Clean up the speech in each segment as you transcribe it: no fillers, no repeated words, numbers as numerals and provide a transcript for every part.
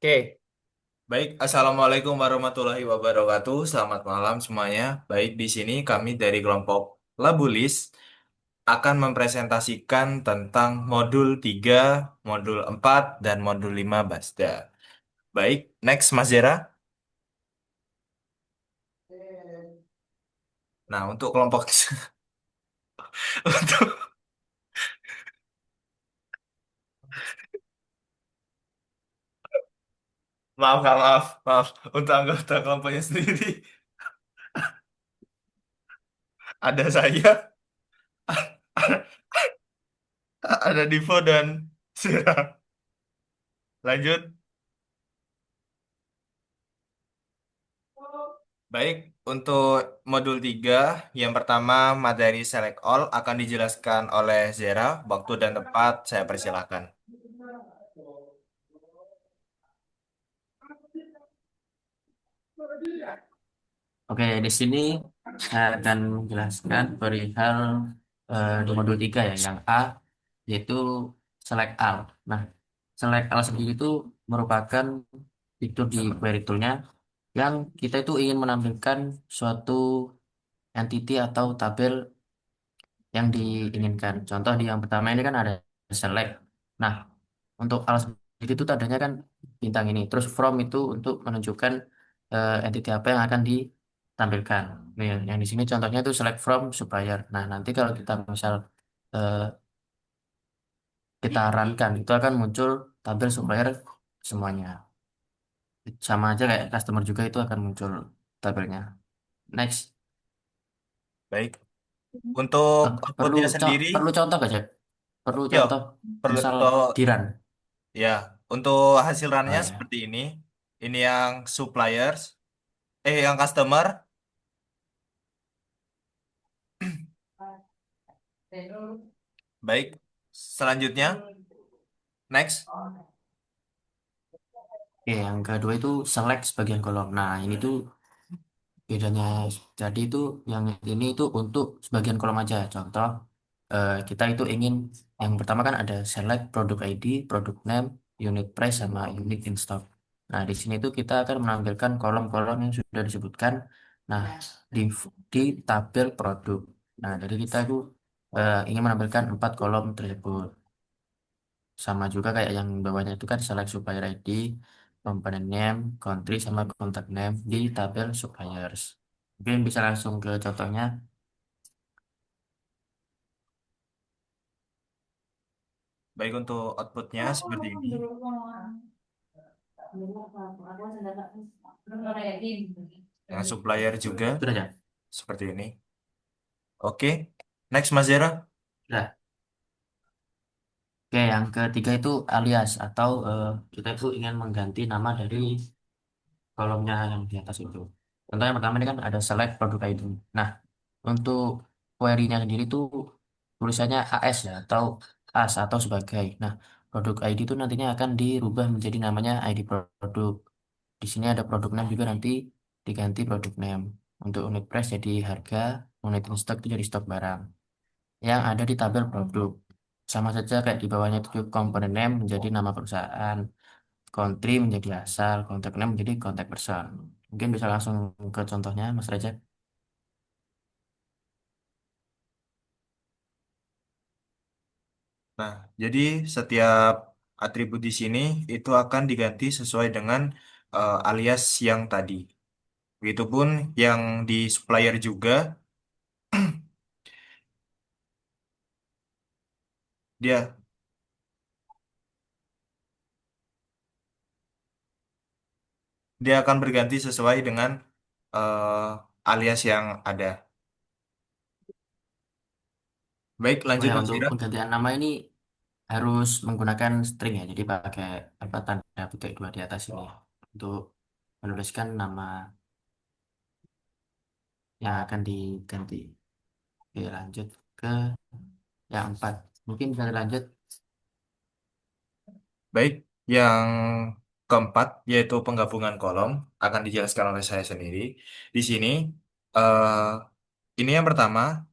Oke, baik. Assalamualaikum warahmatullahi wabarakatuh. Selamat malam semuanya. Baik, di sini kami dari kelompok Labulis akan mempresentasikan tentang modul 3, modul 4, dan modul 5 Basda. Baik, next Mas Zera. Nah, untuk kelompok untuk maaf, Kak, maaf, maaf. Untuk anggota kelompoknya sendiri ada saya, ada Divo dan Zera. Lanjut. Baik, untuk modul 3, yang pertama materi Select All akan dijelaskan oleh Zera. Waktu dan tempat saya persilahkan. Oke, di sini saya akan menjelaskan perihal di modul 3 ya, yang A yaitu select all. Nah, select all sendiri itu merupakan fitur di query tool-nya yang kita itu ingin menampilkan suatu entity atau tabel yang diinginkan. Contoh di yang pertama ini kan ada select. Nah, untuk all sendiri itu tandanya kan bintang ini. Terus from itu untuk menunjukkan entity apa yang akan ditampilkan. Nih, yang di sini contohnya itu select from supplier. Nah, nanti kalau kita misal eh, kita runkan itu akan muncul tabel supplier semuanya. Sama aja kayak customer juga itu akan muncul tabelnya. Next. Baik, untuk Eh, perlu outputnya sendiri, perlu contoh gak, Jack? Perlu yo, contoh perlu misal di to- run. ya, untuk hasil Oh runnya ya. seperti ini. Ini yang suppliers, yang customer. Baik, selanjutnya, next. Oke, yang kedua itu select sebagian kolom. Nah, ini tuh bedanya. Jadi itu yang ini itu untuk sebagian kolom aja. Contoh, kita itu ingin yang pertama kan ada select produk ID, produk name, unit price sama unit in stock. Nah, di sini tuh kita akan menampilkan kolom-kolom yang sudah disebutkan. Nah, di di tabel produk. Nah, jadi kita itu ingin menampilkan 4 kolom tersebut. Sama juga kayak yang bawahnya itu kan select supplier ID, component name, country, sama contact name di tabel suppliers. Mungkin bisa langsung ke contohnya. Baik, untuk outputnya seperti ini. Yang supplier juga Sudah ya? seperti ini. Oke, next Mas Zera. Sudah. Oke, yang ketiga itu alias atau kita itu ingin mengganti nama dari kolomnya yang di atas itu. Contoh yang pertama ini kan ada select produk ID. Nah, untuk query-nya sendiri itu tulisannya AS ya atau AS atau sebagai. Nah, produk ID itu nantinya akan dirubah menjadi namanya ID produk. Di sini ada produk name juga nanti diganti produk name. Untuk unit price jadi harga, unit in stock itu jadi stok barang. Yang ada di tabel produk. Sama saja kayak di bawahnya itu komponen name menjadi nama perusahaan, country menjadi asal, contact name menjadi contact person. Mungkin bisa langsung ke contohnya, Mas Reza. Nah, jadi setiap atribut di sini itu akan diganti sesuai dengan alias yang tadi. Begitupun yang di supplier juga, dia dia akan berganti sesuai dengan alias yang ada. Baik, Oh lanjut ya, Mas untuk Dira. penggantian nama ini harus menggunakan string ya, jadi pakai apa tanda petik dua di atas ini ya, untuk menuliskan nama yang akan diganti. Oke, lanjut ke yang empat. Mungkin bisa lanjut. Baik, yang keempat yaitu penggabungan kolom akan dijelaskan oleh saya sendiri. Di sini, eh ini yang pertama,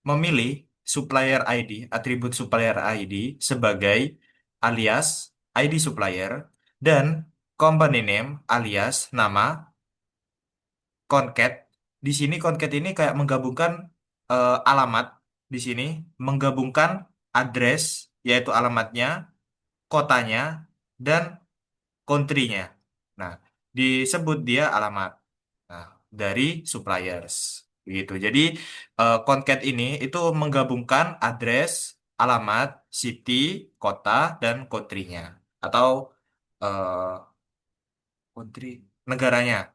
memilih supplier ID, atribut supplier ID sebagai alias ID supplier dan company name alias nama, concat. Di sini concat ini kayak menggabungkan alamat di sini, menggabungkan address yaitu alamatnya, kotanya, dan country-nya. Nah, disebut dia alamat. Nah, dari suppliers. Begitu. Jadi, concat ini itu menggabungkan address, alamat, city, kota, dan country-nya. Atau country, negaranya.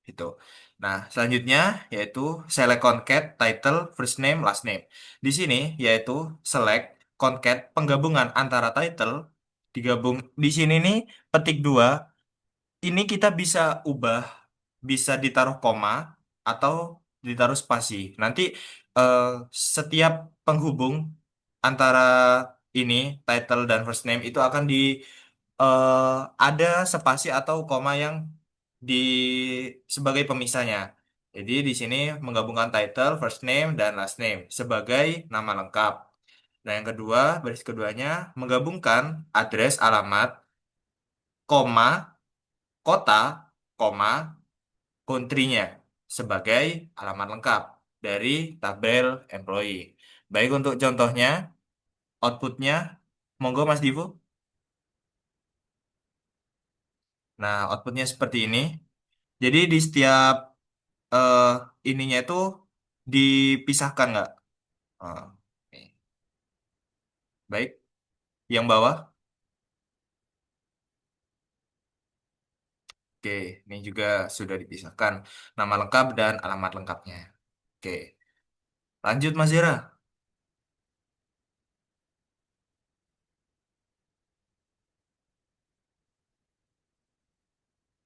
Itu. Nah, selanjutnya yaitu select concat title first name last name. Di sini yaitu select concat penggabungan antara title digabung di sini nih petik dua ini kita bisa ubah, bisa ditaruh koma atau ditaruh spasi. Nanti eh, setiap penghubung antara ini title dan first name itu akan eh, ada spasi atau koma yang di sebagai pemisahnya. Jadi di sini menggabungkan title, first name, dan last name sebagai nama lengkap. Nah, yang kedua, baris keduanya menggabungkan address, alamat, koma, kota, koma, country-nya sebagai alamat lengkap dari tabel employee. Baik untuk contohnya, outputnya, monggo Mas Divo. Nah, outputnya seperti ini. Jadi di setiap eh, ininya itu dipisahkan nggak? Ah, oke. Baik, yang bawah. Oke, ini juga sudah dipisahkan nama lengkap dan alamat lengkapnya. Oke, lanjut Mas Zira.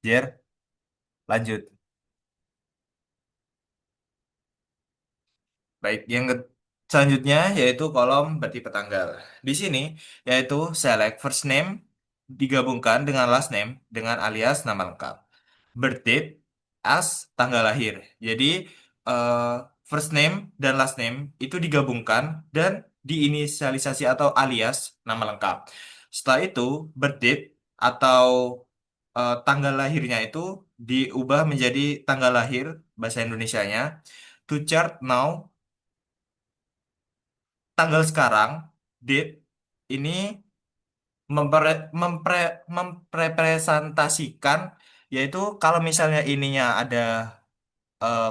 Jer, lanjut. Baik, selanjutnya yaitu kolom bertipe tanggal. Di sini yaitu select first name digabungkan dengan last name dengan alias nama lengkap. Birth date as tanggal lahir. Jadi eh, first name dan last name itu digabungkan dan diinisialisasi atau alias nama lengkap. Setelah itu birth date atau tanggal lahirnya itu diubah menjadi tanggal lahir bahasa Indonesianya to chart now tanggal sekarang, date ini mempresentasikan, yaitu kalau misalnya ininya ada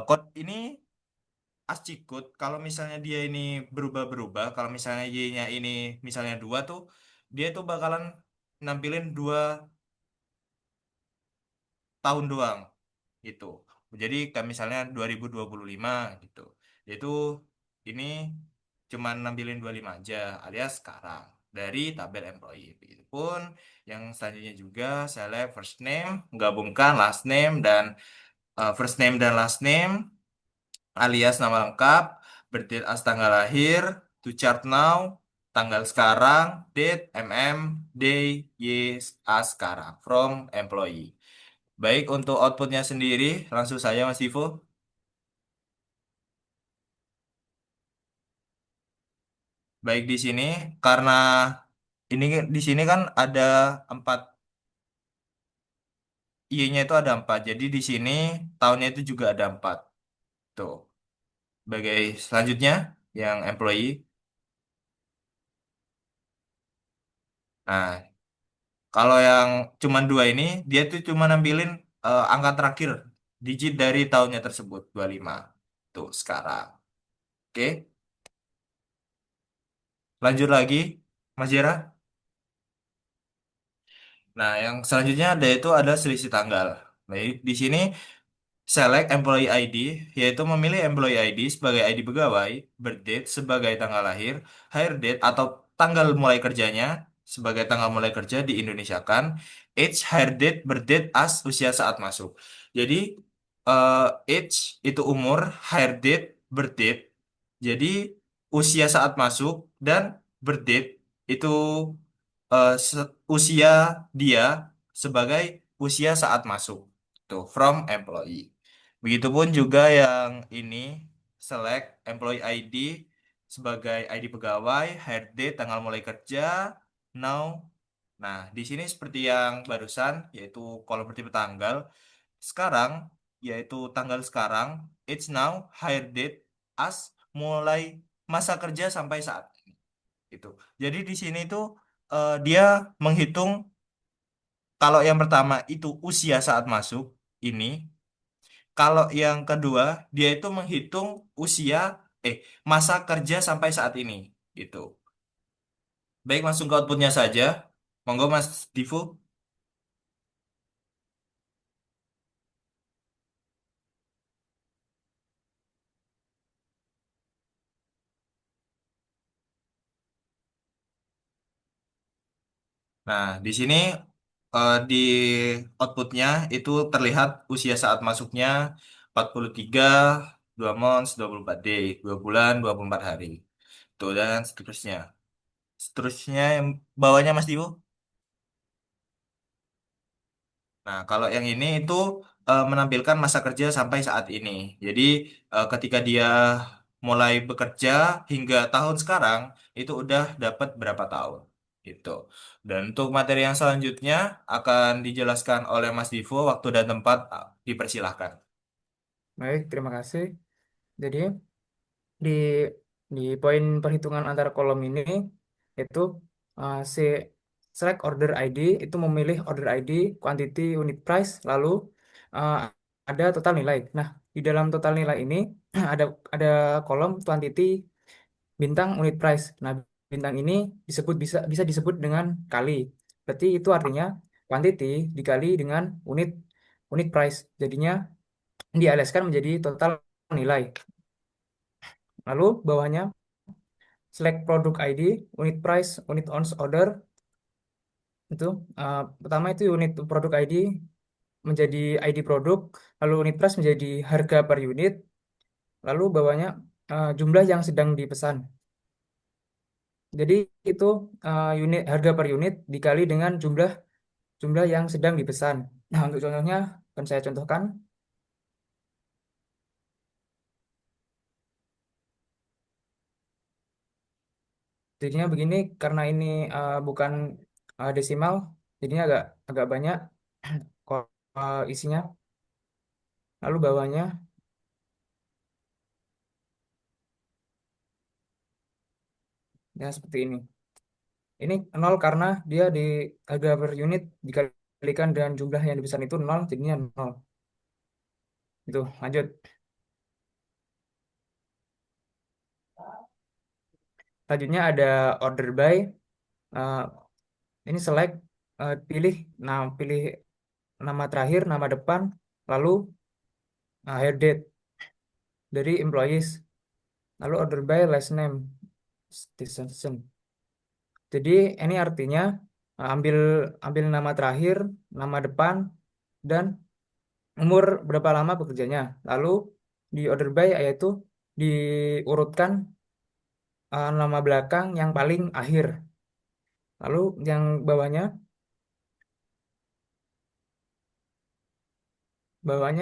code ini ASCII code, kalau misalnya dia ini berubah-berubah, kalau misalnya Y-nya ini misalnya dua tuh, dia tuh bakalan nampilin 2 tahun doang gitu. Jadi kayak misalnya 2025 gitu. Yaitu ini cuman nampilin 25 aja alias sekarang dari tabel employee. Begitupun yang selanjutnya juga select first name, menggabungkan last name dan first name dan last name alias nama lengkap, berdate as tanggal lahir, to chart now, tanggal sekarang, date, day, years, as sekarang, from employee. Baik, untuk outputnya sendiri, langsung saja Mas Ivo. Baik di sini, karena ini di sini kan ada 4, Y-nya itu ada 4. Jadi di sini tahunnya itu juga ada 4. Tuh. Sebagai selanjutnya, yang employee. Nah, kalau yang cuma dua ini, dia tuh cuma nampilin angka terakhir, digit dari tahunnya tersebut, 25. Tuh, sekarang. Oke, lanjut lagi, Mas Jera. Nah, yang selanjutnya ada itu ada selisih tanggal. Baik, di sini select employee ID, yaitu memilih employee ID sebagai ID pegawai, birth date sebagai tanggal lahir, hire date atau tanggal mulai kerjanya sebagai tanggal mulai kerja di Indonesia kan, age, hire date, birth date as usia saat masuk. Jadi age itu umur, hire date, birth date. Jadi usia saat masuk dan birth date itu usia dia sebagai usia saat masuk. Tuh, from employee. Begitupun juga yang ini select employee ID sebagai ID pegawai, hire date, tanggal mulai kerja, now, Nah, di sini seperti yang barusan, yaitu kolom bertipe tanggal. Sekarang, yaitu tanggal sekarang, it's now, hire date, as, mulai masa kerja sampai saat ini. Itu. Jadi di sini tuh dia menghitung kalau yang pertama itu usia saat masuk ini. Kalau yang kedua, dia itu menghitung usia, masa kerja sampai saat ini. Gitu. Baik, langsung ke outputnya saja. Monggo Mas Divo. Nah, di sini di outputnya itu terlihat usia saat masuknya 43, 2 months, 24 day, 2 bulan, 24 hari. Tuh, dan seterusnya. Seterusnya yang bawahnya Mas Divo. Nah, kalau yang ini itu menampilkan masa kerja sampai saat ini. Jadi, ketika dia mulai bekerja hingga tahun sekarang, itu udah dapat berapa tahun. Gitu. Dan untuk materi yang selanjutnya akan dijelaskan oleh Mas Divo, waktu dan tempat dipersilahkan. Baik, terima kasih. Jadi di poin perhitungan antara kolom ini itu si select order ID itu memilih order ID, quantity, unit price, lalu uh, ada total nilai. Nah, di dalam total nilai ini ada ada kolom quantity, bintang, unit price. Nah, bintang ini disebut bisa bisa disebut dengan kali. Berarti itu artinya quantity dikali dengan unit unit price. Jadinya dialaskan menjadi total nilai. Lalu bawahnya select product ID, unit price, unit on order itu pertama itu unit produk ID menjadi ID produk, lalu unit price menjadi harga per unit, lalu bawahnya jumlah yang sedang dipesan. Jadi itu unit harga per unit dikali dengan jumlah jumlah yang sedang dipesan. Nah, untuk contohnya akan saya contohkan. Jadinya begini karena ini bukan desimal, jadinya agak agak banyak kok isinya. Lalu bawahnya ya seperti ini. Ini nol karena dia di harga per unit dikalikan dengan jumlah yang dipesan itu nol, jadinya nol. Itu lanjut. Selanjutnya ada order by. Eh, ini select, pilih, nah pilih nama terakhir, nama depan, lalu hire date dari employees, lalu order by last name, citizen. Jadi ini artinya ambil ambil nama terakhir, nama depan, dan umur berapa lama bekerjanya. Lalu di order by yaitu diurutkan nama belakang yang paling akhir. Lalu yang bawahnya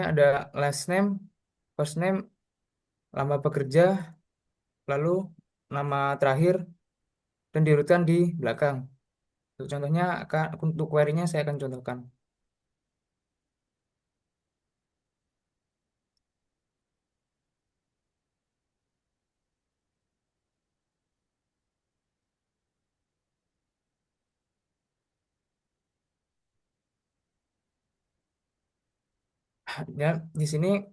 ada last name, first name, lama bekerja, lalu nama terakhir dan diurutkan di belakang. Untuk contohnya untuk query-nya saya akan contohkan. Ya, di sini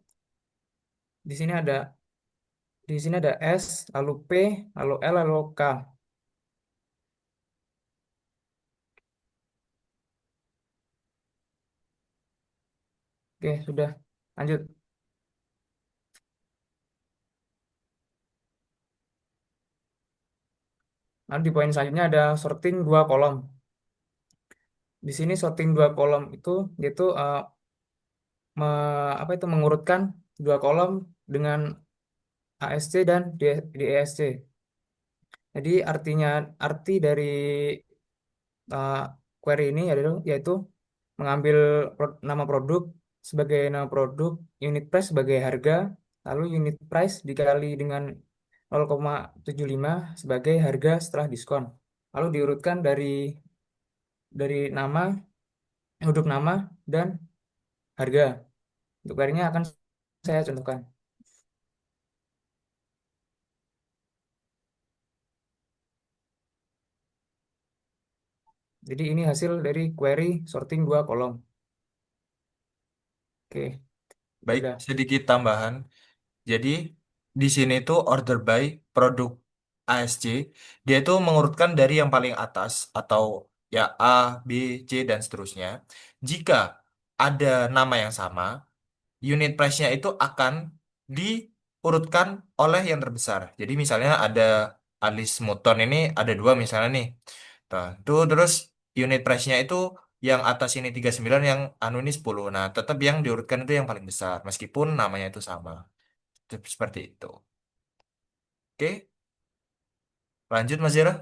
ada S, lalu P, lalu L, lalu K. Oke, sudah. Lanjut. Lalu di poin selanjutnya ada sorting dua kolom. Di sini sorting dua kolom itu yaitu apa itu mengurutkan dua kolom dengan ASC dan DESC. Jadi arti dari uh, query ini yaitu mengambil nama produk sebagai nama produk, unit price sebagai harga, lalu unit price dikali dengan 0,75 sebagai harga setelah diskon. Lalu diurutkan dari dari nama, huruf nama, dan harga. Untuk query-nya akan saya contohkan. Jadi ini hasil dari query sorting dua kolom. Oke, Baik, sudah. sedikit tambahan. Jadi di sini tuh order by produk ASC, dia itu mengurutkan dari yang paling atas atau ya A, B, C dan seterusnya. Jika ada nama yang sama, unit price-nya itu akan diurutkan oleh yang terbesar. Jadi misalnya ada Alice Muton ini ada dua misalnya nih. Nah, itu terus unit price-nya itu yang atas ini 39, yang anu ini 10. Nah, tetap yang diurutkan itu yang paling besar meskipun namanya itu sama. Seperti itu. Oke, lanjut Mas Zira.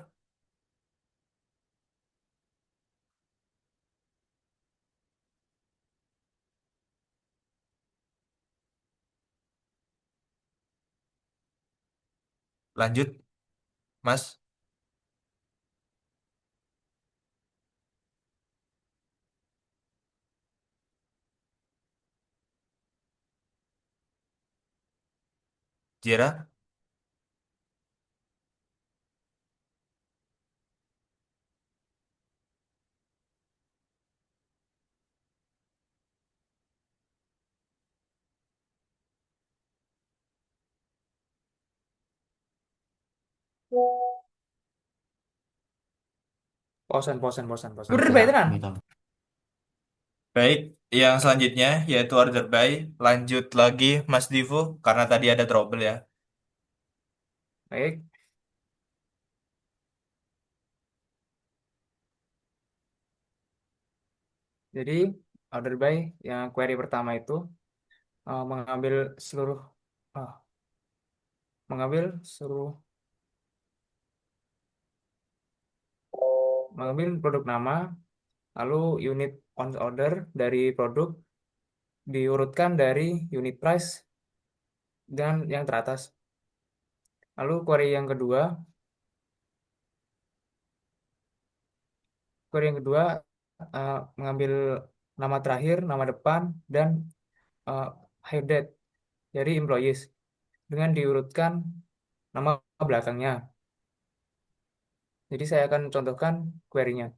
Lanjut Mas Zira. Posan, posan, posan, posan. Udah Oke, baik tenan. gitu. Baik, yang selanjutnya yaitu order by. Lanjut lagi Mas Divo karena tadi ada trouble ya. Baik. Jadi order by yang query pertama itu mengambil seluruh ah, mengambil seluruh mengambil produk nama, lalu unit on order dari produk diurutkan dari unit price dan yang teratas. Lalu query yang kedua mengambil nama terakhir, nama depan, dan uh, hire date dari employees dengan diurutkan nama belakangnya. Jadi saya akan contohkan query-nya.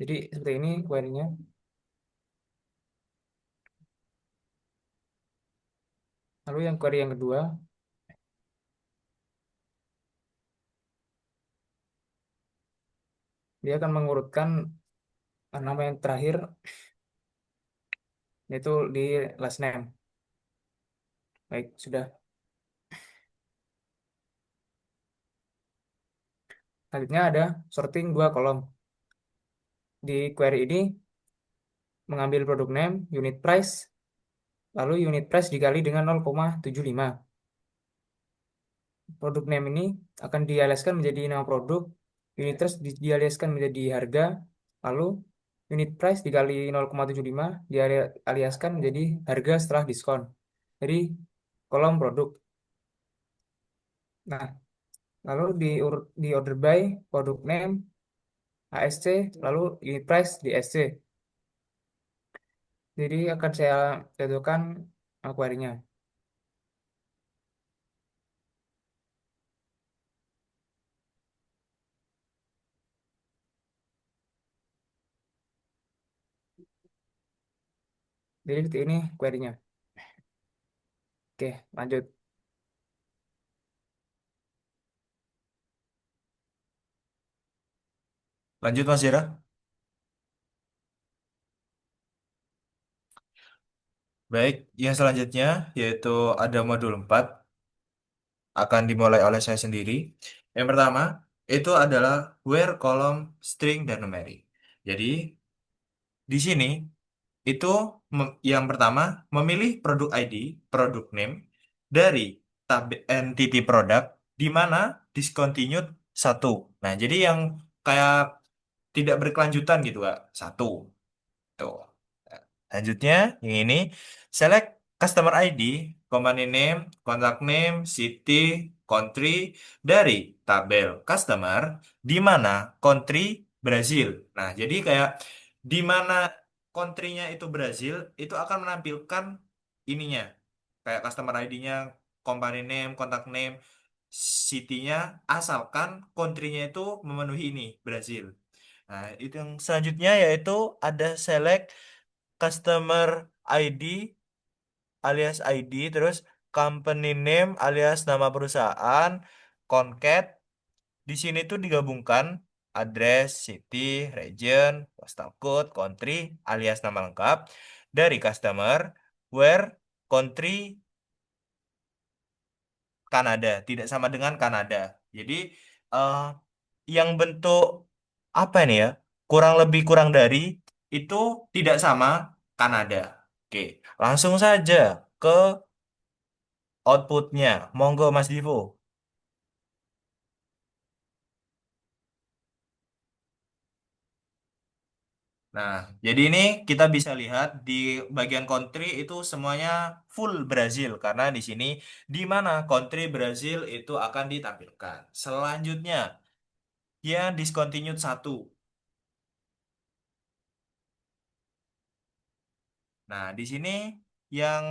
Jadi seperti ini query-nya. Lalu yang query yang kedua, dia akan mengurutkan nama yang terakhir, yaitu di last name. Baik, sudah. Selanjutnya ada sorting dua kolom. Di query ini mengambil produk name, unit price, lalu unit price dikali dengan 0,75. Produk name ini akan dialiaskan menjadi nama produk, unit price dialiaskan menjadi harga, lalu unit price dikali 0,75 dialiaskan menjadi harga setelah diskon. Jadi kolom produk. Nah, lalu di order by produk name ASC, lalu unit price di SC. Jadi akan saya jatuhkan query-nya. Jadi seperti ini query-nya. Oke, lanjut. Lanjut Mas Zira. Baik, yang selanjutnya yaitu ada modul 4 akan dimulai oleh saya sendiri. Yang pertama itu adalah where column string dan numeric. Jadi di sini itu yang pertama memilih produk ID, produk name dari tab entity product di mana discontinued satu. Nah, jadi yang kayak tidak berkelanjutan gitu, Kak. Satu. Tuh. Nah, lanjutnya yang ini select customer ID, company name, contact name, city, country dari tabel customer di mana country Brazil. Nah, jadi kayak di mana country-nya itu Brazil itu akan menampilkan ininya. Kayak customer ID-nya, company name, contact name, city-nya asalkan country-nya itu memenuhi ini Brazil. Nah, itu yang selanjutnya yaitu ada select customer ID alias ID, terus company name alias nama perusahaan, concat. Di sini tuh digabungkan address, city, region, postal code, country alias nama lengkap dari customer, where country Kanada, tidak sama dengan Kanada. Jadi eh, yang bentuk apa ini ya? Kurang lebih kurang dari itu tidak sama Kanada. Oke, langsung saja ke outputnya. Monggo Mas Divo. Nah, jadi ini kita bisa lihat di bagian country itu semuanya full Brazil karena di sini di mana country Brazil itu akan ditampilkan. Selanjutnya, ya discontinued satu. Nah, di sini yang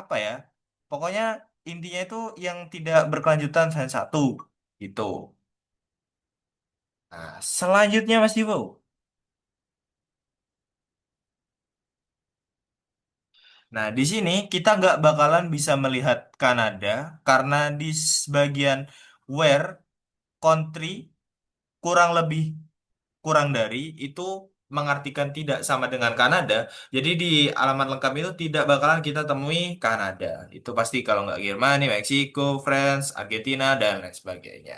apa ya? Pokoknya intinya itu yang tidak berkelanjutan dan satu gitu. Nah, selanjutnya Mas Divo. Nah, di sini kita nggak bakalan bisa melihat Kanada karena di bagian where country kurang lebih kurang dari itu mengartikan tidak sama dengan Kanada. Jadi di alamat lengkap itu tidak bakalan kita temui Kanada. Itu pasti kalau nggak Jerman, Meksiko, France, Argentina, dan lain sebagainya.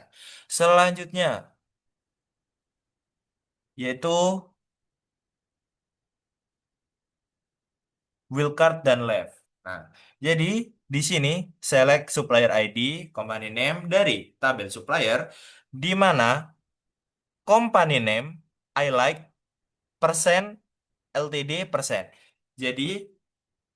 Selanjutnya yaitu wildcard dan left. Nah, jadi di sini select supplier ID, company name dari tabel supplier, di mana company name I like persen LTD persen. Jadi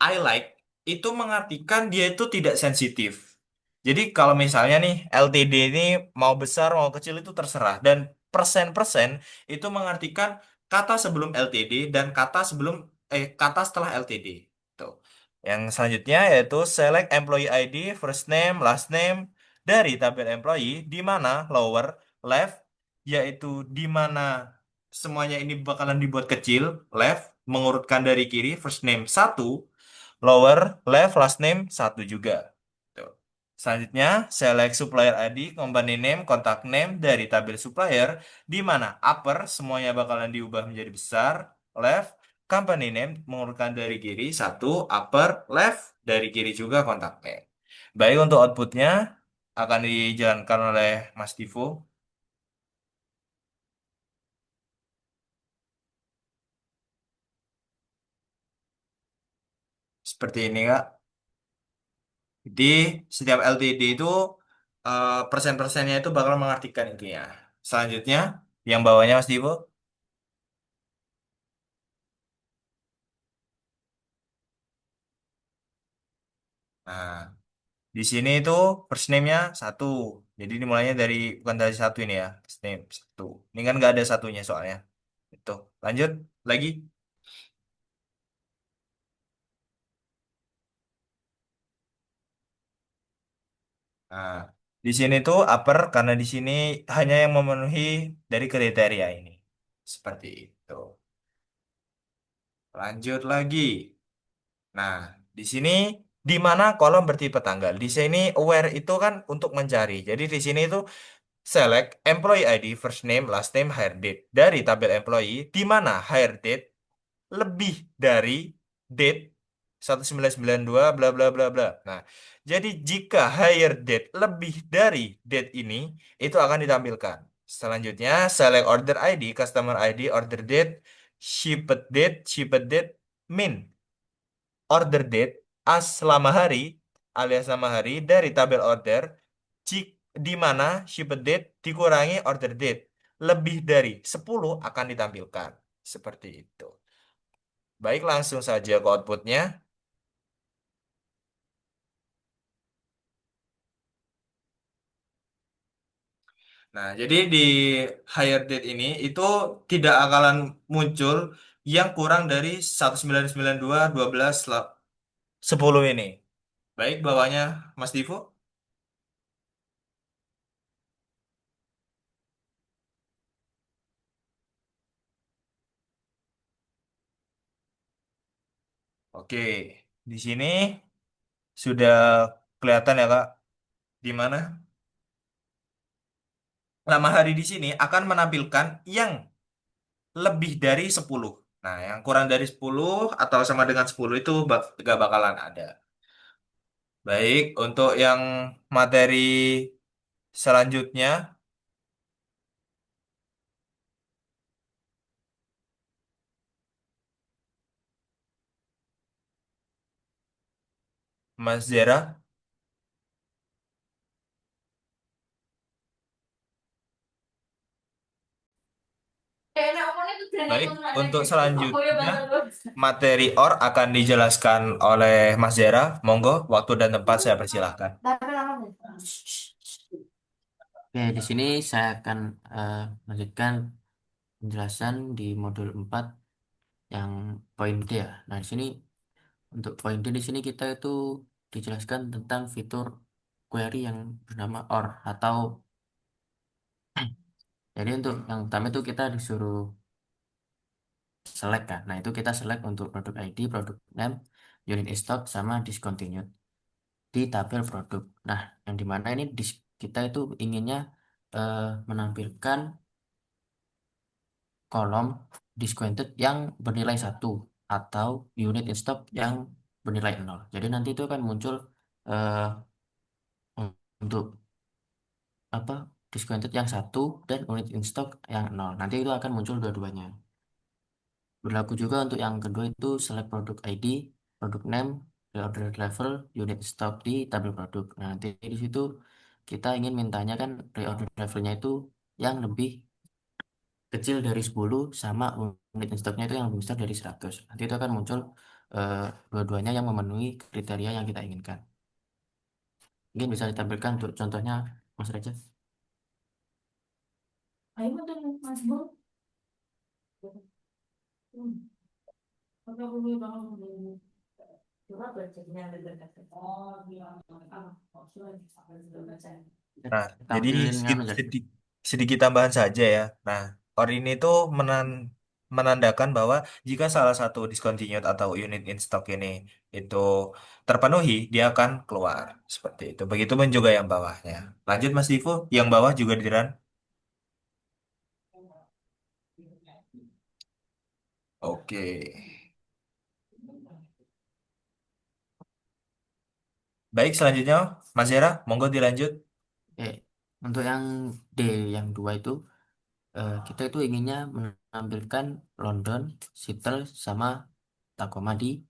I like itu mengartikan dia itu tidak sensitif. Jadi kalau misalnya nih LTD ini mau besar mau kecil itu terserah dan persen-persen itu mengartikan kata sebelum LTD dan kata setelah LTD. Tuh. Yang selanjutnya yaitu select employee ID, first name, last name dari tabel employee di mana lower left yaitu di mana semuanya ini bakalan dibuat kecil, left mengurutkan dari kiri, first name satu, lower left last name satu juga. Tuh. Selanjutnya, select supplier ID, company name, contact name dari tabel supplier, di mana upper semuanya bakalan diubah menjadi besar, left, company name mengurutkan dari kiri, satu, upper, left, dari kiri juga contact name. Baik untuk outputnya akan dijalankan oleh Mas Tivo seperti ini Kak. Jadi setiap LTD itu persen-persennya itu bakal mengartikan itu ya. Selanjutnya yang bawahnya Mas Divo. Nah, di sini itu first name-nya satu. Jadi dimulainya dari bukan dari satu ini ya. First name satu. Ini kan nggak ada satunya soalnya. Itu. Lanjut lagi. Nah, di sini tuh upper karena di sini hanya yang memenuhi dari kriteria ini. Seperti itu. Lanjut lagi. Nah, di sini di mana kolom bertipe tanggal. Di sini aware itu kan untuk mencari. Jadi di sini itu select employee ID first name, last name, hire date dari tabel employee di mana hire date lebih dari date 1992 bla bla bla bla. Nah, jadi jika hire date lebih dari date ini itu akan ditampilkan. Selanjutnya select order ID, customer ID, order date, shipped date, min order date as lama hari alias nama hari dari tabel order di mana shipped date dikurangi order date lebih dari 10 akan ditampilkan seperti itu. Baik, langsung saja ke outputnya. Nah, jadi di higher date ini itu tidak akan muncul yang kurang dari 1992 12 10 ini. Baik, bawahnya Mas Divo. Oke, di sini sudah kelihatan ya Kak, di mana nama hari di sini akan menampilkan yang lebih dari 10. Nah, yang kurang dari 10 atau sama dengan 10 itu gak bakalan ada. Baik, untuk yang materi selanjutnya, Mas Zera. Baik, untuk selanjutnya materi OR akan dijelaskan oleh Mas Zera. Monggo, waktu dan tempat saya persilahkan. Oke, di sini saya akan melanjutkan penjelasan di modul 4 yang poin D ya. Nah, di sini untuk poin D di sini kita itu dijelaskan tentang fitur query yang bernama OR atau jadi untuk yang pertama itu kita disuruh select kan. Nah, itu kita select untuk produk ID, produk name, unit in stock sama discontinued di tabel produk. Nah, yang dimana ini kita itu inginnya menampilkan kolom discounted yang bernilai satu atau unit in stock yang bernilai nol. Jadi nanti itu akan muncul eh, untuk apa discounted yang satu dan unit in stock yang nol. Nanti itu akan muncul dua-duanya. Berlaku juga untuk yang kedua itu select produk ID, produk name, reorder level, unit stock di tabel produk. Nah, nanti di situ kita ingin mintanya kan reorder levelnya itu yang lebih kecil dari 10 sama unit in stocknya itu yang lebih besar dari 100. Nanti itu akan muncul eh, dua-duanya yang memenuhi kriteria yang kita inginkan. Mungkin bisa ditampilkan untuk contohnya Mas Raja. Nah, jadi Tampilin kan aja. sedikit tambahan saja ya. Nah, OR ini tuh menandakan bahwa jika salah satu discontinued atau unit in stock ini itu terpenuhi, dia akan keluar. Seperti itu. Begitupun juga yang bawahnya. Lanjut Mas Divo, yang bawah juga di run. Oke. Baik, selanjutnya Mas Hera, monggo dilanjut. Oke. Untuk yang D yang dua itu kita itu inginnya menampilkan London, Seattle sama Tacoma di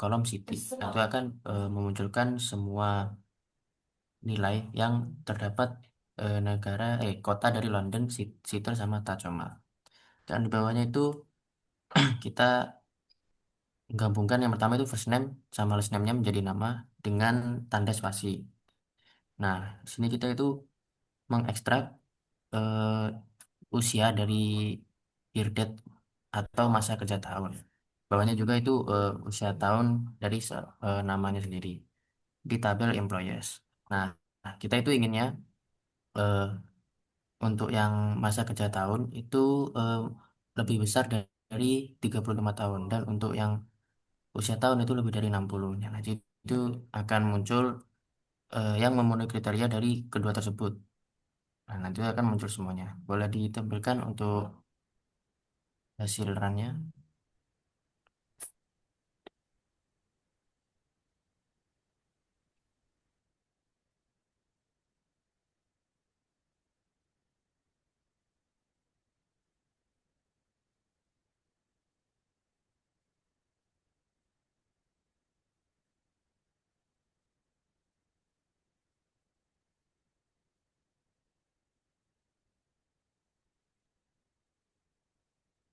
kolom city. Nah, itu akan memunculkan semua nilai yang terdapat kota dari London, Seattle sama Tacoma. Dan di bawahnya itu kita menggabungkan yang pertama itu first name sama last name-nya menjadi nama dengan tanda spasi. Nah, di sini kita itu mengekstrak usia dari year date atau masa kerja tahun. Bawahnya juga itu usia tahun dari namanya sendiri di tabel employees. Nah, kita itu inginnya eh, untuk yang masa kerja tahun itu lebih besar dari 35 tahun dan untuk yang usia tahun itu lebih dari 60. Nah, jadi itu akan muncul yang memenuhi kriteria dari kedua tersebut. Nah, nanti akan muncul semuanya. Boleh ditampilkan untuk hasil runnya.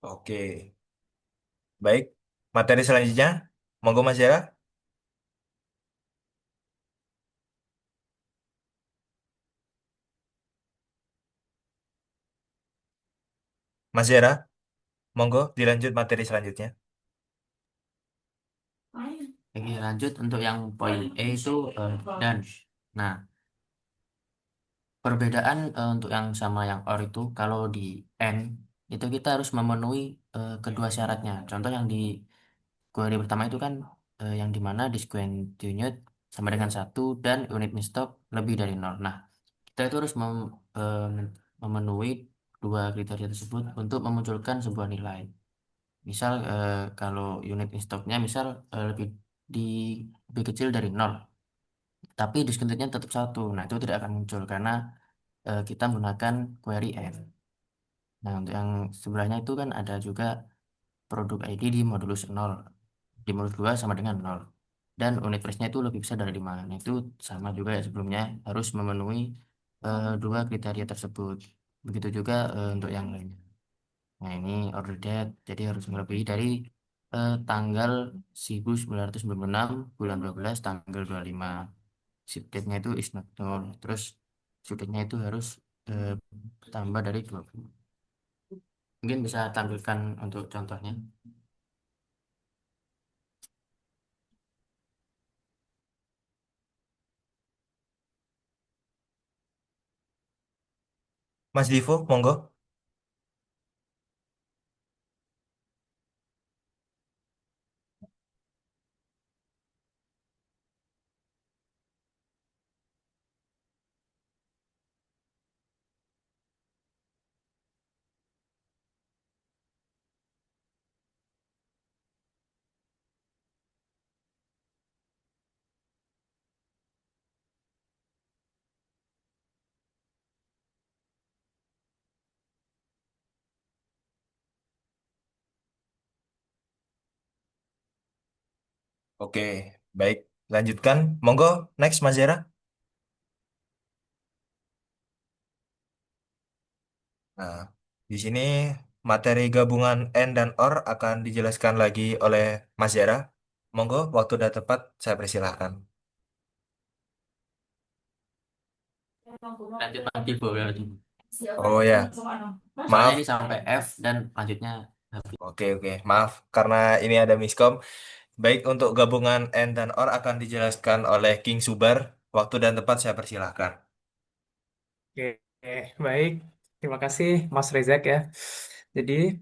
Oke. Baik, materi selanjutnya, monggo Mas Hera. Mas Yera, monggo dilanjut materi selanjutnya. Oke, lanjut untuk yang poin E itu dan. Nah, perbedaan untuk yang sama yang OR itu kalau di N itu kita harus memenuhi kedua syaratnya. Contoh yang di query pertama itu kan yang dimana discontinued sama dengan satu dan unit in stock lebih dari nol. Nah, kita itu harus memenuhi dua kriteria tersebut untuk memunculkan sebuah nilai. Misal kalau unit in stocknya misal di lebih kecil dari nol, tapi diskonnya tetap satu. Nah, itu tidak akan muncul karena kita menggunakan query N. Nah, untuk yang sebelahnya itu kan ada juga produk ID di modulus nol. Di modulus 2 sama dengan nol. Dan unit price-nya itu lebih besar dari 5. Nah, itu sama juga ya sebelumnya harus memenuhi dua kriteria tersebut. Begitu juga untuk yang lainnya. Nah, ini order date, jadi harus melebihi dari tanggal 1996 bulan 12 tanggal 25. Ship date-nya itu is not null. Terus due date-nya itu harus eh, tambah dari 20. Mungkin bisa tampilkan untuk contohnya. Mas Divo, monggo. Oke, baik. Lanjutkan. Monggo, next Mas Yera. Nah, di sini materi gabungan N dan OR akan dijelaskan lagi oleh Mas Yera. Monggo, waktu udah tepat, saya persilahkan. Lanjut Bang Tibo ya. Oh ya, Soalnya ini maaf. sampai F dan lanjutnya habis. Oke, oke. Maaf, karena ini ada miskom. Baik, untuk gabungan N dan OR akan dijelaskan oleh King Subar. Waktu dan tempat saya persilahkan. Oke, baik. Terima kasih Mas Rezak ya. Jadi,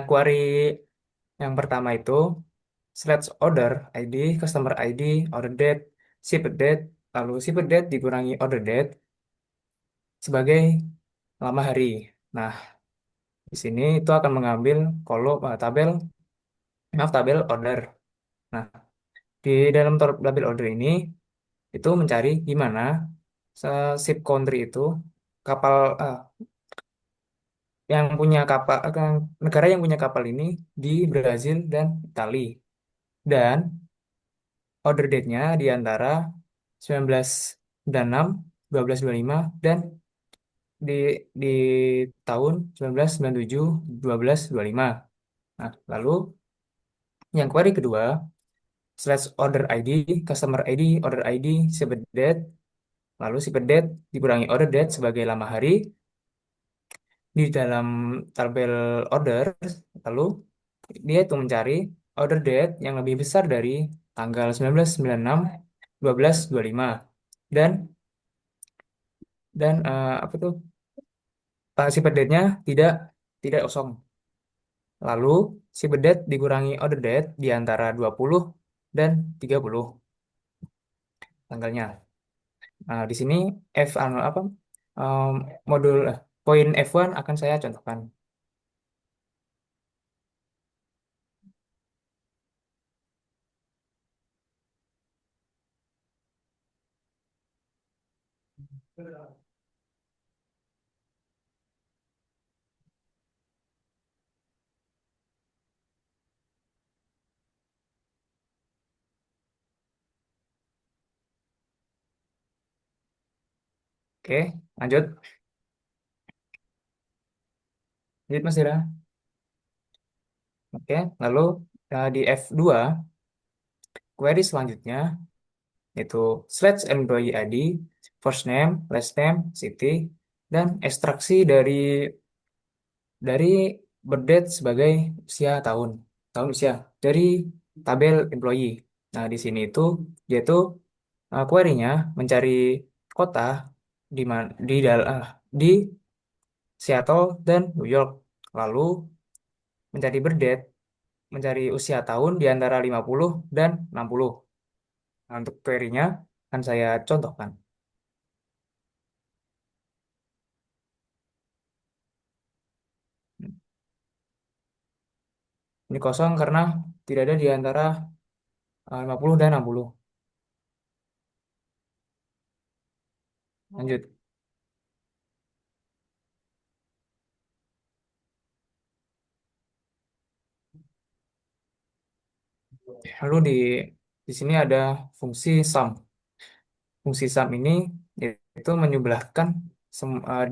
query yang pertama itu slash order ID, customer ID, order date, ship date, lalu ship date dikurangi order date sebagai lama hari. Nah, di sini itu akan mengambil kolom tabel, maaf tabel order. Nah, di dalam tabel order ini itu mencari gimana ship country itu kapal yang punya kapal negara yang punya kapal ini di Brazil dan Italia. Dan order date-nya di antara 1996, 1225 dan di di tahun 1997, 1225. Nah, lalu yang query kedua, slash order ID, customer ID, order ID, shipment date, lalu shipment date dikurangi order date sebagai lama hari di dalam tabel order, lalu dia itu mencari order date yang lebih besar dari tanggal 1996, 1225. Dan apa tuh? Shipment date-nya tidak tidak kosong. Lalu shipment date dikurangi order date di antara 20 dan 30 tanggalnya. Nah, di sini apa em, modul poin F1 akan saya contohkan. Oke, lanjut. Lanjut Mas Dira. Oke, lalu di F2 query selanjutnya yaitu slash employee ID, first name, last name, city, dan ekstraksi dari birth sebagai usia tahun, tahun usia dari tabel employee. Nah, di sini itu yaitu query-nya mencari kota di Seattle dan New York. Lalu mencari birth date, mencari usia tahun di antara 50 dan 60. Nah, untuk query-nya akan saya contohkan. Ini kosong karena tidak ada di antara 50 dan 60. Lanjut. Lalu di sini ada fungsi sum. Fungsi sum ini itu menyebelahkan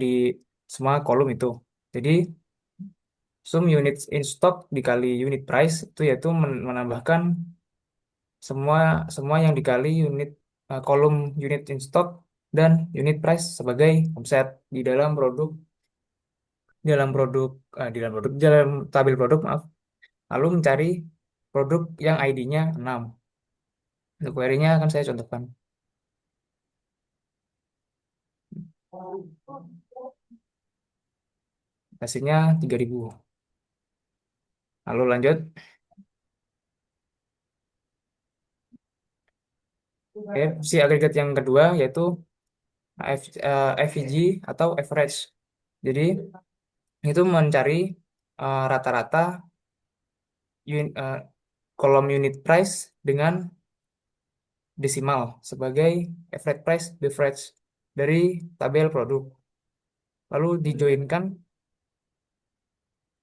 di semua kolom itu. Jadi sum units in stock dikali unit price itu yaitu menambahkan semua semua yang dikali kolom unit in stock dan unit price sebagai omset di dalam tabel produk, maaf. Lalu mencari produk yang ID-nya 6. Untuk query-nya akan saya contohkan. Hasilnya 3.000. Lalu lanjut. Oke, si agregat yang kedua yaitu FVG atau average. Jadi itu mencari rata-rata kolom unit price dengan desimal sebagai average price beverage dari tabel produk. Lalu dijoinkan,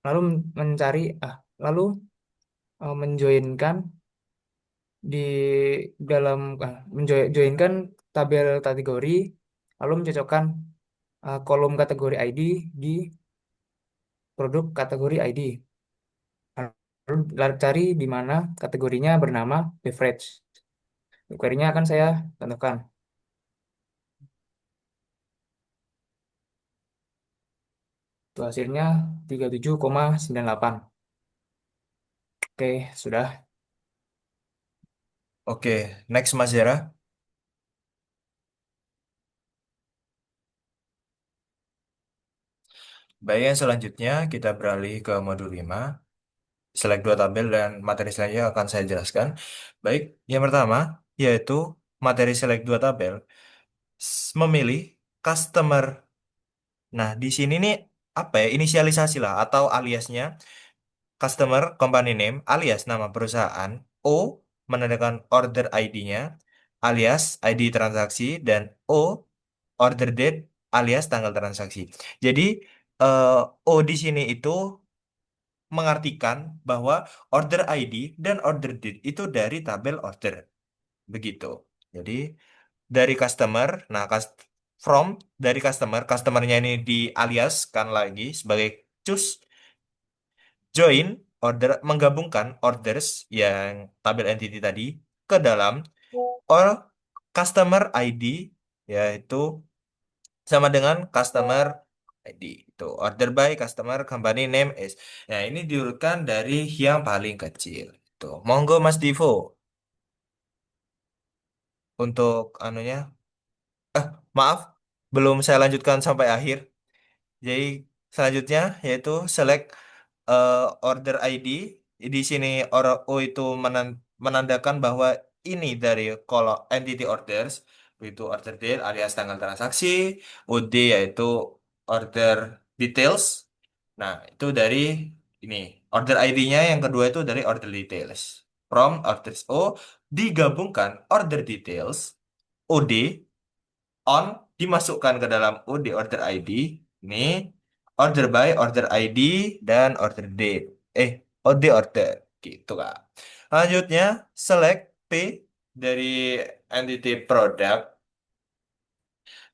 lalu mencari lalu menjoinkan di dalam menjoinkan tabel kategori, lalu mencocokkan kolom kategori ID di produk kategori ID. Lalu cari di mana kategorinya bernama beverage. Query-nya akan saya contohkan. Itu hasilnya 37,98. Oke, sudah. Oke, next Mas Zera. Baik, yang selanjutnya kita beralih ke modul 5. Select dua tabel dan materi selanjutnya akan saya jelaskan. Baik, yang pertama yaitu materi select dua tabel memilih customer. Nah, di sini nih apa ya? Inisialisasi lah atau aliasnya customer company name alias nama perusahaan, O menandakan order ID-nya alias ID transaksi dan O order date alias tanggal transaksi. Jadi eh, O di sini itu mengartikan bahwa order ID dan order date itu dari tabel order. Begitu. Jadi dari customer, nah from dari customernya ini dialiaskan lagi sebagai choose join order menggabungkan orders yang tabel entity tadi ke dalam or customer ID yaitu sama dengan customer ID itu order by customer company name is. Nah, ini diurutkan dari yang paling kecil. Tuh, monggo Mas Divo untuk anunya. Maaf, belum saya lanjutkan sampai akhir. Jadi selanjutnya yaitu select eh, order ID. Di sini O itu menandakan bahwa ini dari kalau entity orders, itu order date alias tanggal transaksi, OD yaitu order details. Nah, itu dari ini order ID-nya yang kedua itu dari order details. From orders O digabungkan order details OD on dimasukkan ke dalam UD order ID ini order by order ID dan order date OD order gitu Kak. Lanjutnya select P dari entity product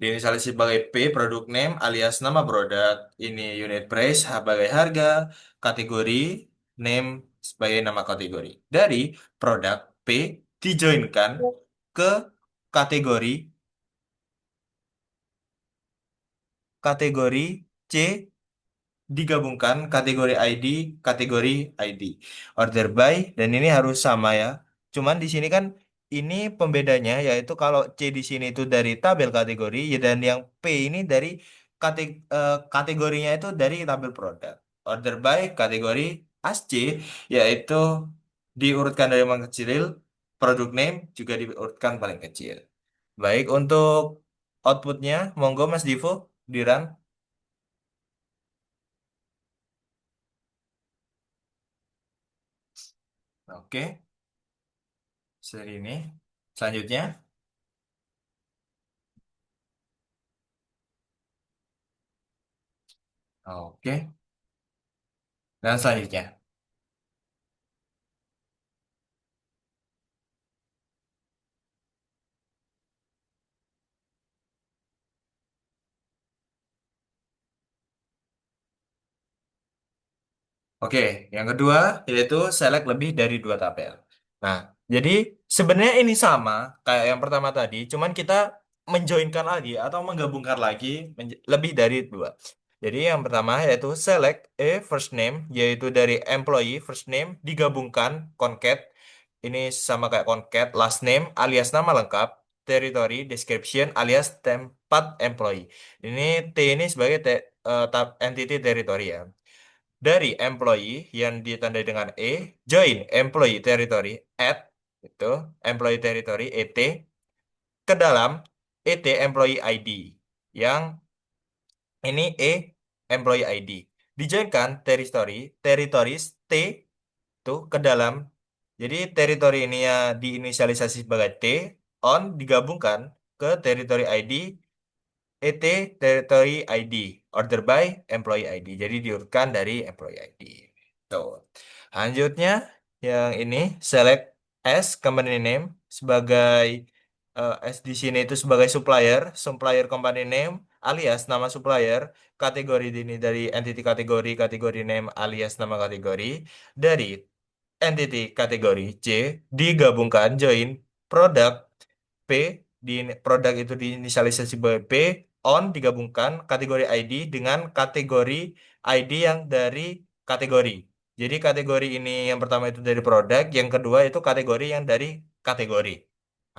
diinisialis sebagai P produk name alias nama produk ini unit price sebagai harga kategori name sebagai nama kategori dari produk P dijoinkan ke kategori kategori C digabungkan kategori ID, kategori ID. Order by, dan ini harus sama ya. Cuman di sini kan ini pembedanya yaitu kalau C di sini itu dari tabel kategori ya, dan yang P ini dari kategorinya itu dari tabel produk. Order by kategori as C yaitu diurutkan dari yang kecil, produk name juga diurutkan paling kecil. Baik, untuk outputnya, monggo Mas Divo, dirun. Oke, seri ini. Selanjutnya, oke. Dan selanjutnya. Oke, yang kedua yaitu select lebih dari dua tabel. Nah, jadi sebenarnya ini sama kayak yang pertama tadi, cuman kita menjoinkan lagi atau menggabungkan lagi lebih dari dua. Jadi yang pertama yaitu select a first name, yaitu dari employee first name digabungkan concat. Ini sama kayak concat last name alias nama lengkap, territory description alias tempat employee. Ini T ini sebagai entity territory ya. Dari employee yang ditandai dengan join employee territory, add itu employee territory ET ke dalam employee ID yang ini employee ID. Dijoinkan territories T itu ke dalam. Jadi territory ini ya diinisialisasi sebagai T, on digabungkan ke territory ID ET Territory ID, order by employee ID. Jadi diurutkan dari employee ID. Tuh. Lanjutnya yang ini select as company name sebagai as di sini itu sebagai supplier, supplier company name alias nama supplier, kategori ini dari entity kategori, kategori name alias nama kategori, dari entity kategori C digabungkan join produk P, di produk itu diinisialisasi sebagai P, on digabungkan kategori ID dengan kategori ID yang dari kategori. Jadi kategori ini yang pertama itu dari produk, yang kedua itu kategori yang dari kategori.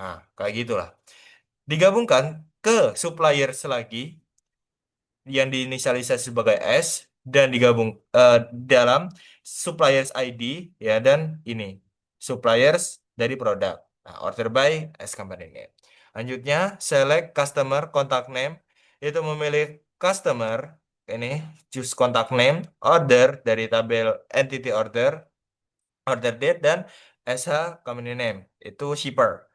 Nah, kayak gitulah. Digabungkan ke supplier selagi yang diinisialisasi sebagai S dan digabung dalam suppliers ID ya, dan ini suppliers dari produk. Nah, order by as company name. Lanjutnya select customer contact name, itu memilih customer ini, choose contact name, order dari tabel entity order, order date, dan SH company name itu shipper.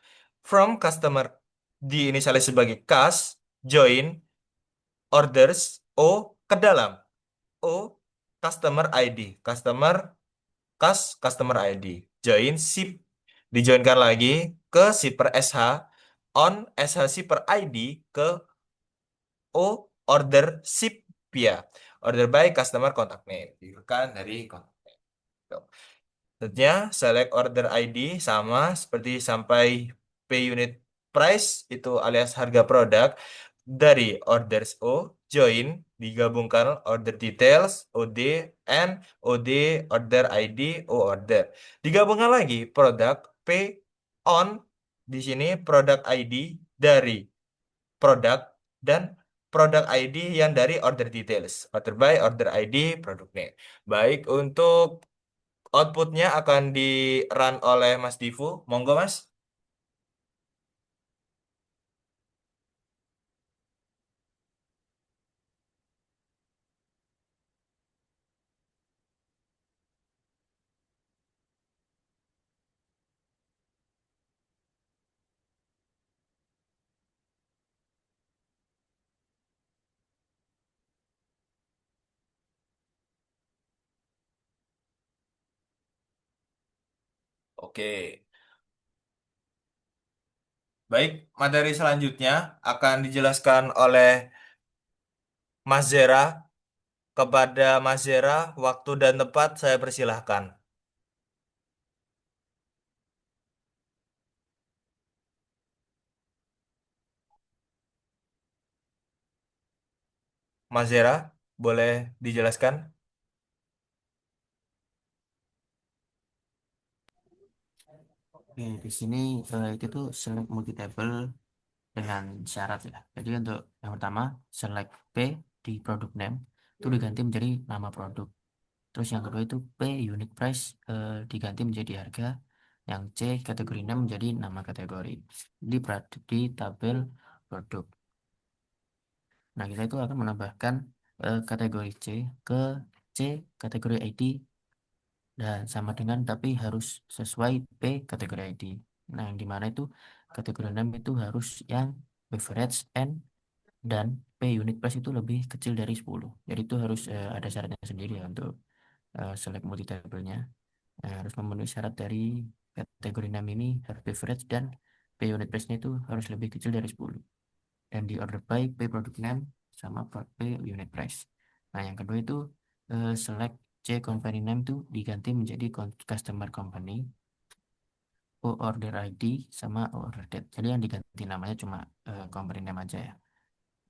From customer diinisialis sebagai CAS, join orders O ke dalam O customer ID, customer kas customer ID, join ship, dijoinkan lagi ke shipper SH, on SH shipper ID ke O order ship via, order by customer contact name, kan dari contact name. Selanjutnya, select order ID sama seperti sampai pay unit price itu alias harga produk, dari orders O, join, digabungkan order details, OD, and OD order ID, O order. Digabungkan lagi produk P on, di sini produk ID dari produk, dan produk ID yang dari order details. Order by, order ID, produk name. Baik, untuk outputnya akan di run oleh Mas Divu. Monggo Mas. Oke. Baik, materi selanjutnya akan dijelaskan oleh Mas Zera. Kepada Mas Zera, waktu dan tempat saya persilahkan. Mas Zera, boleh dijelaskan? Oke, di sini itu tuh select multi table dengan syarat ya. Jadi untuk yang pertama select P di product name itu diganti menjadi nama produk. Terus yang kedua itu P unit price diganti menjadi harga. Yang C kategori name menjadi nama kategori. Di tabel produk. Nah, kita itu akan menambahkan kategori C ke C kategori ID dan sama dengan tapi harus sesuai P kategori ID. Nah, yang dimana itu kategori 6 itu harus yang beverage and dan P unit price itu lebih kecil dari 10. Jadi itu harus ada syaratnya sendiri ya untuk select multi table-nya. Harus memenuhi syarat dari kategori 6 ini harus beverage dan P unit price-nya itu harus lebih kecil dari 10. Dan di order by P product name sama P unit price. Nah, yang kedua itu select C company name itu diganti menjadi customer company, O order ID sama O order date. Jadi yang diganti namanya cuma company name aja ya.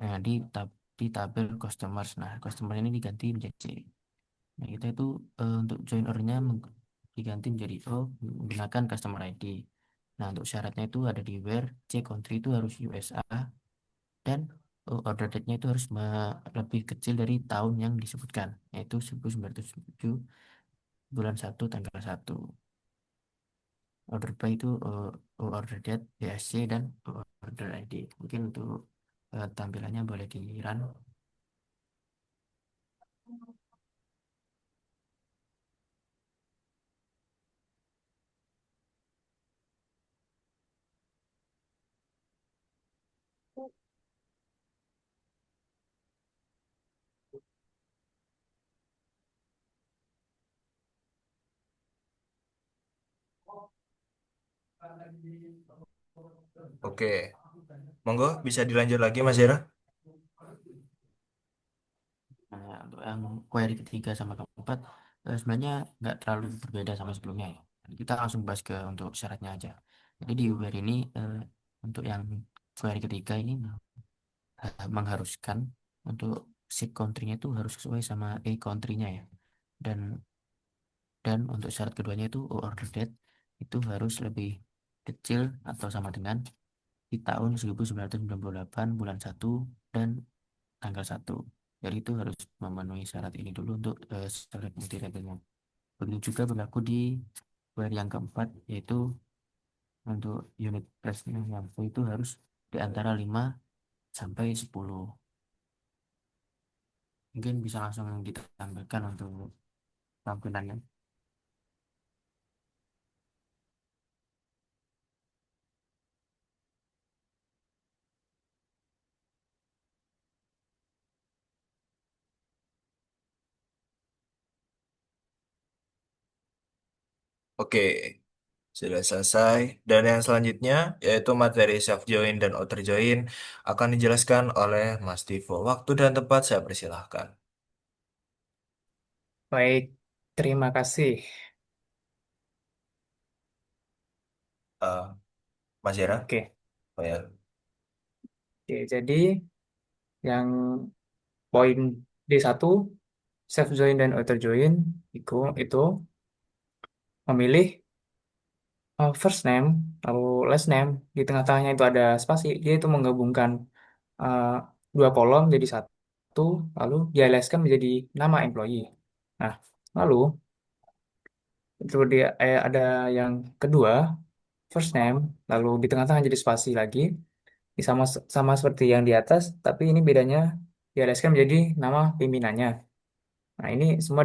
Nah, di tabel customers. Nah, customer ini diganti menjadi C. Nah, kita itu untuk join ordernya diganti menjadi O menggunakan customer ID. Nah, untuk syaratnya itu ada di where C country itu harus USA dan order date-nya itu harus lebih kecil dari tahun yang disebutkan, yaitu 1907 bulan 1 tanggal 1. Order by itu order date, BSC, dan order ID. Mungkin untuk tampilannya boleh di run. Oke, monggo bisa dilanjut lagi Mas Hera. Nah, untuk yang query ketiga sama keempat sebenarnya nggak terlalu berbeda sama sebelumnya ya. Kita langsung bahas ke untuk syaratnya aja. Jadi di query ini untuk yang query ketiga ini mengharuskan untuk seed country-nya itu harus sesuai sama A country-nya ya. Dan untuk syarat keduanya itu order date itu harus lebih kecil atau sama dengan di tahun 1998 bulan 1 dan tanggal 1. Jadi itu harus memenuhi syarat ini dulu untuk select multi labelnya. Begitu juga berlaku di query yang keempat yaitu untuk unit price-nya yang itu harus di antara 5 sampai 10. Mungkin bisa langsung ditampilkan untuk tampilannya. Oke, sudah selesai. Dan yang selanjutnya yaitu materi self join dan outer join akan dijelaskan oleh Mas Tivo. Waktu dan tempat saya persilahkan. Baik, terima kasih. Eh, Mas Hera, Oke, oh ya. oke, jadi yang poin D1 self join dan auto join itu memilih first name lalu last name di tengah-tengahnya itu ada spasi dia itu menggabungkan eh, dua kolom jadi satu lalu dialaskan menjadi nama employee. Nah, lalu itu dia ada yang kedua first name lalu di tengah-tengah jadi spasi lagi. Ini sama sama seperti yang di atas tapi ini bedanya dialaskan menjadi nama pimpinannya. Nah, ini semua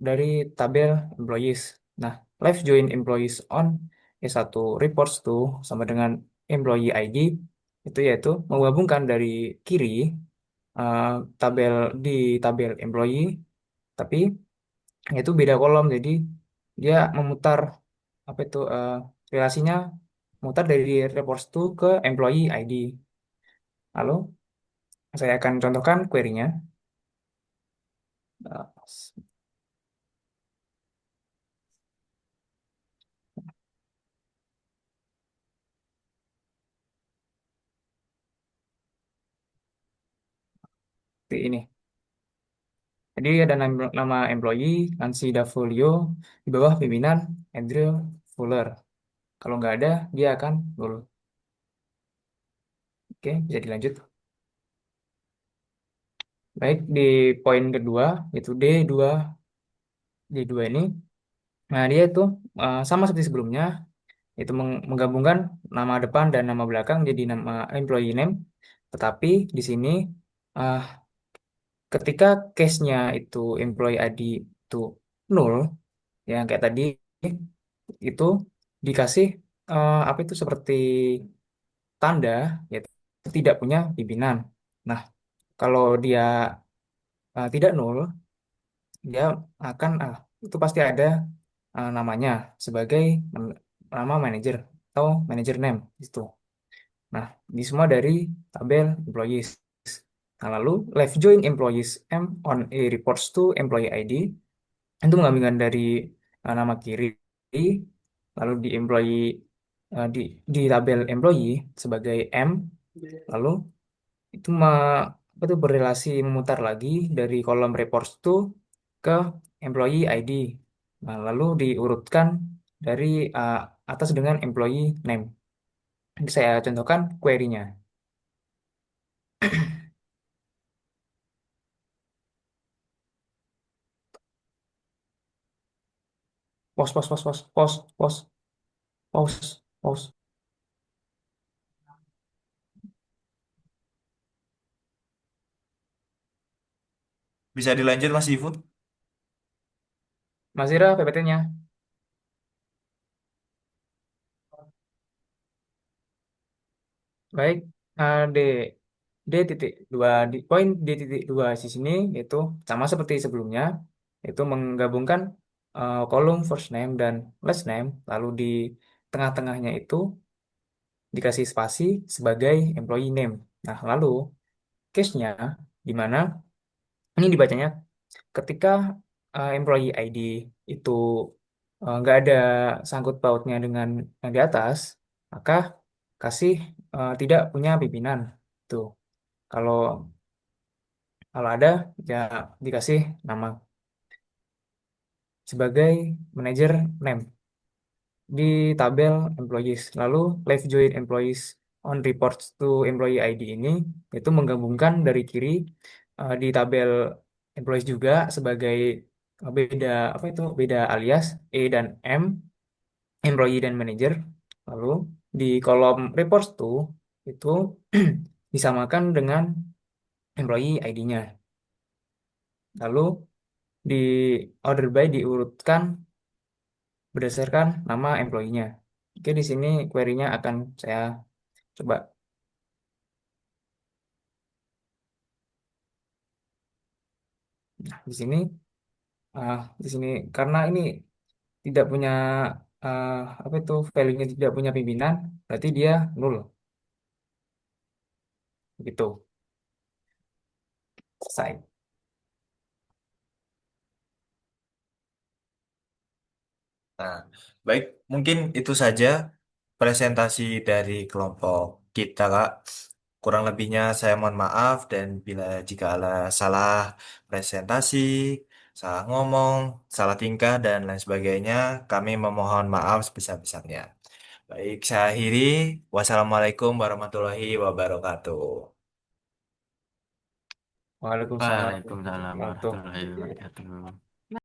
dari tabel employees. Nah, live join employees on S1 reports to sama dengan employee ID itu yaitu menggabungkan dari kiri eh, tabel di tabel employee tapi itu beda kolom jadi dia memutar apa itu relasinya memutar dari reports to ke employee ID. Lalu saya akan contohkan query-nya. Eh, Seperti ini. Jadi ada nama employee Nancy Dafolio di bawah pimpinan Andrew Fuller. Kalau nggak ada, dia akan null. Oke, bisa dilanjut. Baik, di poin kedua, yaitu D2. D2 ini, nah dia itu sama seperti sebelumnya, itu menggabungkan nama depan dan nama belakang jadi nama employee name. Tetapi di sini eh, ketika case-nya itu employee ID itu null, ya kayak tadi itu dikasih apa itu seperti tanda yaitu tidak punya pimpinan. Nah, kalau dia tidak null, dia akan itu pasti ada namanya sebagai nama manager atau manager name itu. Nah, ini semua dari tabel employees. Nah, lalu left join employees M on A reports to employee ID itu mengambilkan dari nama kiri, lalu di employee di tabel employee sebagai M, lalu itu apa itu berrelasi memutar lagi dari kolom reports to ke employee ID. Nah, lalu diurutkan dari uh, atas dengan employee name. Ini saya contohkan query-nya. Pause, pause, pause, pause, pause, pause, pause, pause. Bisa dilanjut Mas Ivu? Mas Ira, PPT-nya. Baik, D D titik dua di poin D titik dua di sini itu sama seperti sebelumnya, itu menggabungkan kolom first name dan last name, lalu di tengah-tengahnya itu dikasih spasi sebagai employee name. Nah, lalu case-nya di mana ini dibacanya ketika employee ID itu nggak ada sangkut pautnya dengan yang di atas, maka kasih tidak punya pimpinan. Tuh. Kalau kalau ada ya dikasih nama sebagai manager name di tabel employees. Lalu left join employees on reports to employee ID ini itu menggabungkan dari kiri di tabel employees juga sebagai beda apa itu beda alias E dan M employee dan manager. Lalu di kolom reports to itu disamakan dengan employee ID-nya. Lalu di order by diurutkan berdasarkan nama employee-nya. Oke, di sini query-nya akan saya coba. Nah, di sini karena ini tidak punya ah, apa itu value-nya tidak punya pimpinan, berarti dia nol. Begitu. Selesai. Nah, baik, mungkin itu saja presentasi dari kelompok kita, Kak. Kurang lebihnya saya mohon maaf dan bila jika ada salah presentasi, salah ngomong, salah tingkah, dan lain sebagainya, kami memohon maaf sebesar-besarnya. Baik, saya akhiri. Wassalamualaikum warahmatullahi wabarakatuh. Waalaikumsalam Waalaikumsalam warahmatullahi wabarakatuh. warahmatullahi wabarakatuh.